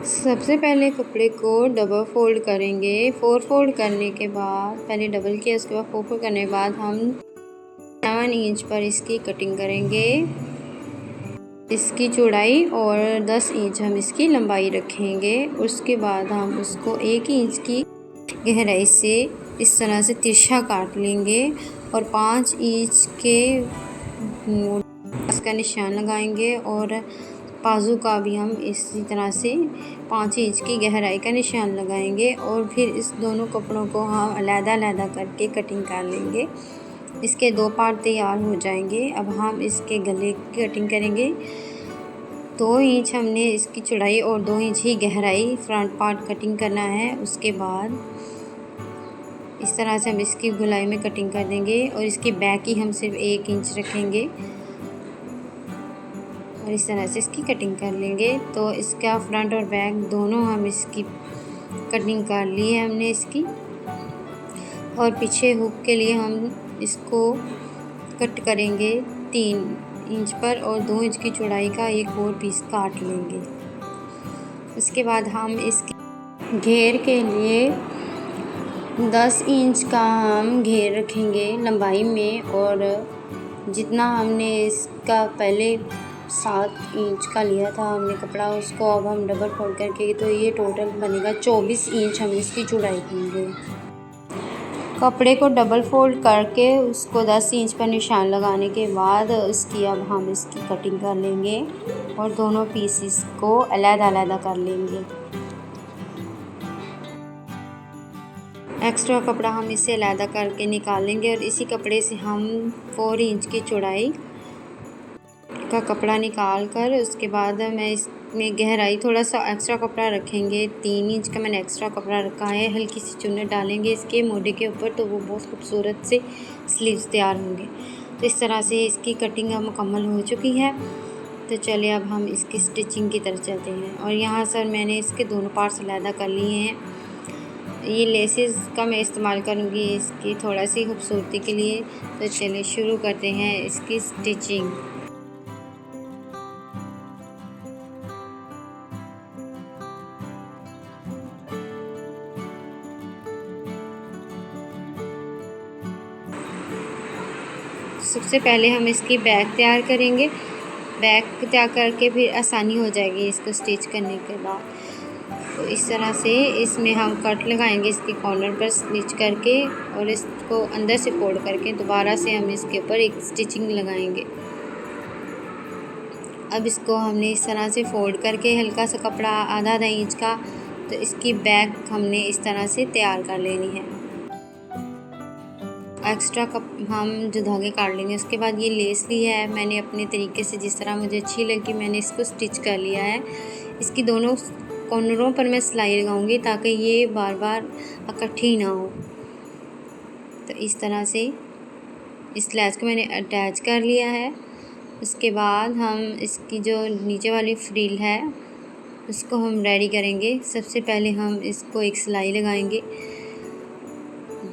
सबसे पहले कपड़े को डबल फ़ोल्ड करेंगे। 4 फोल्ड करने के बाद पहले डबल किया, उसके बाद 4 फोल्ड करने के बाद हम 7 इंच पर इसकी कटिंग करेंगे। इसकी चौड़ाई और 10 इंच हम इसकी लंबाई रखेंगे। उसके बाद हम उसको 1 इंच की गहराई से इस तरह से तिरछा काट लेंगे और 5 इंच के इसका निशान लगाएंगे और बाजू का भी हम इसी तरह से 5 इंच की गहराई का निशान लगाएंगे और फिर इस दोनों कपड़ों को हम अलग-अलग करके कटिंग कर लेंगे। इसके 2 पार्ट तैयार हो जाएंगे। अब हम इसके गले की कटिंग करेंगे। 2 इंच हमने इसकी चौड़ाई और 2 इंच ही गहराई फ्रंट पार्ट कटिंग करना है। उसके बाद इस तरह से हम इसकी गोलाई में कटिंग कर देंगे और इसकी बैक की हम सिर्फ 1 इंच रखेंगे और इस तरह से इसकी कटिंग कर लेंगे। तो इसका फ्रंट और बैक दोनों हम इसकी कटिंग कर ली है हमने इसकी। और पीछे हुक के लिए हम इसको कट करेंगे 3 इंच पर और 2 इंच की चौड़ाई का एक और पीस काट लेंगे। उसके बाद हम इसके घेर के लिए 10 इंच का हम घेर रखेंगे लंबाई में और जितना हमने इसका पहले 7 इंच का लिया था हमने कपड़ा, उसको अब हम डबल फोल्ड करके तो ये टोटल बनेगा 24 इंच हम इसकी चौड़ाई देंगे। कपड़े को डबल फोल्ड करके उसको 10 इंच पर निशान लगाने के बाद इसकी अब हम इसकी कटिंग कर लेंगे और दोनों पीसेस को अलग-अलग कर लेंगे। एक्स्ट्रा कपड़ा हम इसे अलग करके निकाल लेंगे और इसी कपड़े से हम 4 इंच की चौड़ाई का कपड़ा निकाल कर उसके बाद मैं इसमें गहराई थोड़ा सा एक्स्ट्रा कपड़ा रखेंगे। 3 इंच का मैंने एक्स्ट्रा कपड़ा रखा है। हल्की सी चुन्नट डालेंगे इसके मोढे के ऊपर तो वो बहुत खूबसूरत से स्लीव्स तैयार होंगे। तो इस तरह से इसकी कटिंग अब मुकम्मल हो चुकी है। तो चलिए अब हम इसकी स्टिचिंग की तरफ चलते हैं। और यहाँ सर मैंने इसके दोनों पार्ट्स अलग कर लिए हैं। ये लेसेस का मैं इस्तेमाल करूँगी इसकी थोड़ा सी खूबसूरती के लिए। तो चलिए शुरू करते हैं इसकी स्टिचिंग। सबसे पहले हम इसकी बैक तैयार करेंगे। बैक तैयार करके फिर आसानी हो जाएगी इसको स्टिच करने के बाद। तो इस तरह से इसमें हम कट लगाएंगे इसके कॉर्नर पर स्टिच करके और इसको अंदर से फोल्ड करके दोबारा से हम इसके ऊपर एक स्टिचिंग लगाएंगे। अब इसको हमने इस तरह से फोल्ड करके हल्का सा कपड़ा आधा इंच का, तो इसकी बैक हमने इस तरह से तैयार कर लेनी है। एक्स्ट्रा हम जो धागे काट लेंगे। उसके बाद ये लेस ली है मैंने अपने तरीके से, जिस तरह मुझे अच्छी लगी मैंने इसको स्टिच कर लिया है। इसकी दोनों कॉर्नरों पर मैं सिलाई लगाऊंगी ताकि ये बार बार इकट्ठी ना हो। तो इस तरह से इस लेस को मैंने अटैच कर लिया है। उसके बाद हम इसकी जो नीचे वाली फ्रिल है उसको हम रेडी करेंगे। सबसे पहले हम इसको एक सिलाई लगाएंगे।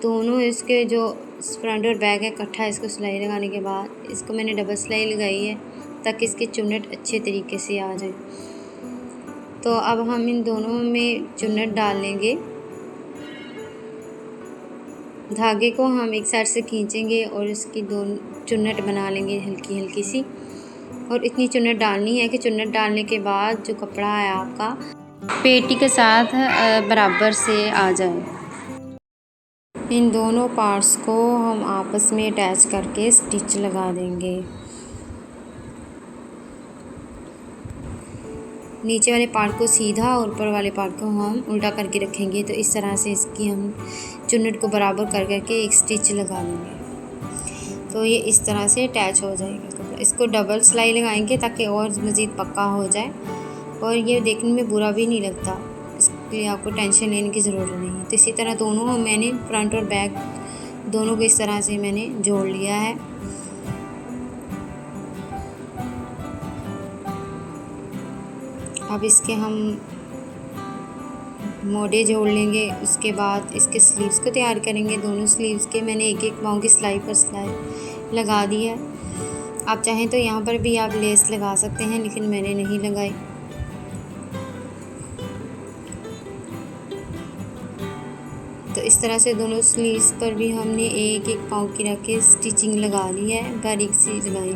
दोनों इसके जो फ्रंट और बैक है इकट्ठा इसको सिलाई लगाने के बाद इसको मैंने डबल सिलाई लगाई है ताकि इसके चुन्नट अच्छे तरीके से आ जाए। तो अब हम इन दोनों में चुन्नट डाल लेंगे। धागे को हम एक साइड से खींचेंगे और इसकी दोनों चुन्नट बना लेंगे हल्की हल्की सी। और इतनी चुन्नट डालनी है कि चुन्नट डालने के बाद जो कपड़ा है आपका पेटी के साथ बराबर से आ जाए। इन दोनों पार्ट्स को हम आपस में अटैच करके स्टिच लगा देंगे। नीचे वाले पार्ट को सीधा और ऊपर वाले पार्ट को हम उल्टा करके रखेंगे। तो इस तरह से इसकी हम चुन्नट को बराबर कर करके एक स्टिच लगा देंगे। तो ये इस तरह से अटैच हो जाएगा कपड़ा। इसको डबल सिलाई लगाएंगे ताकि और मज़ीद पक्का हो जाए और ये देखने में बुरा भी नहीं लगता। इसलिए आपको टेंशन लेने की ज़रूरत नहीं है। तो इसी तरह दोनों मैंने फ्रंट और बैक दोनों को इस तरह से मैंने जोड़ लिया है। अब इसके हम मोड़े जोड़ लेंगे। उसके बाद इसके स्लीव्स को तैयार करेंगे। दोनों स्लीव्स के मैंने एक पाँव की सिलाई पर सिलाई लगा दी है। आप चाहें तो यहाँ पर भी आप लेस लगा सकते हैं, लेकिन मैंने नहीं लगाई। तो इस तरह से दोनों स्लीव्स पर भी हमने एक एक पाँव की रख के स्टिचिंग लगा ली है, बारीक सी लगाई।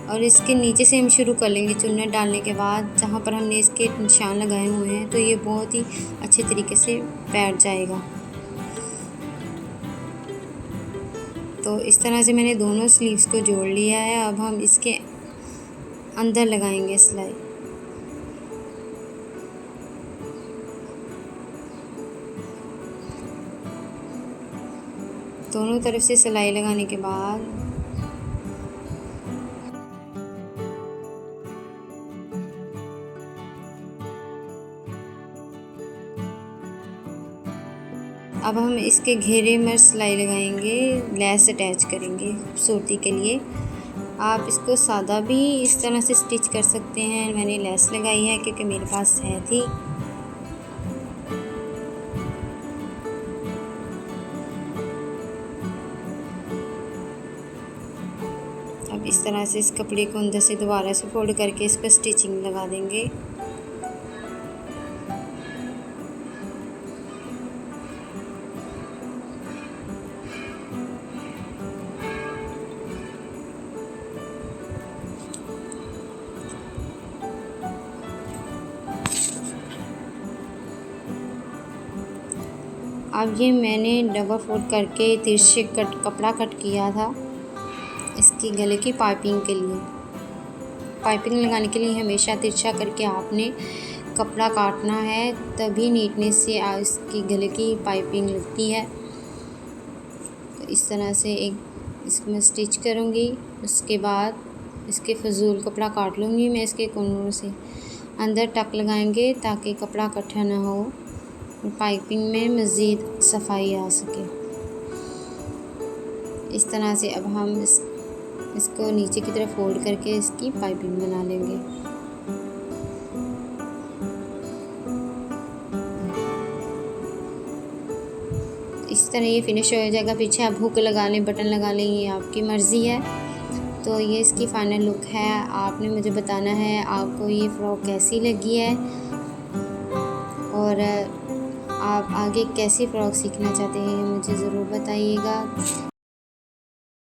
और इसके नीचे से हम शुरू कर लेंगे चुन्नट डालने के बाद, जहाँ पर हमने इसके निशान लगाए हुए हैं, तो ये बहुत ही अच्छे तरीके से बैठ जाएगा। तो इस तरह से मैंने दोनों स्लीव्स को जोड़ लिया है। अब हम इसके अंदर लगाएंगे सिलाई। दोनों तरफ से सिलाई लगाने के बाद अब हम इसके घेरे में सिलाई लगाएंगे, लेस अटैच करेंगे खूबसूरती के लिए। आप इसको सादा भी इस तरह से स्टिच कर सकते हैं। मैंने लेस लगाई है क्योंकि मेरे पास है थी। अब इस तरह से इस कपड़े को अंदर से दोबारा से फोल्ड करके इस पर स्टिचिंग लगा देंगे। अब ये मैंने डबल फोल्ड करके तिरछे कपड़ा कट किया था इसकी गले की पाइपिंग के लिए। पाइपिंग लगाने के लिए हमेशा तिरछा करके आपने कपड़ा काटना है, तभी नीटनेस से इसकी गले की पाइपिंग लगती है। तो इस तरह से एक इसको मैं स्टिच करूँगी। उसके बाद इसके फजूल कपड़ा काट लूँगी मैं इसके कोनों से। अंदर टक लगाएंगे ताकि कपड़ा इकट्ठा ना हो और पाइपिंग में मज़ीद सफाई आ सके। इस तरह से अब हम इसको नीचे की तरफ फोल्ड करके इसकी पाइपिंग बना लेंगे। इस तरह ये फिनिश हो जाएगा। पीछे आप हुक लगा लें, बटन लगा लें, ये आपकी मर्ज़ी है। तो ये इसकी फ़ाइनल लुक है। आपने मुझे बताना है आपको ये फ़्रॉक कैसी लगी है और आप आगे कैसी फ़्रॉक सीखना चाहते हैं, मुझे ज़रूर बताइएगा।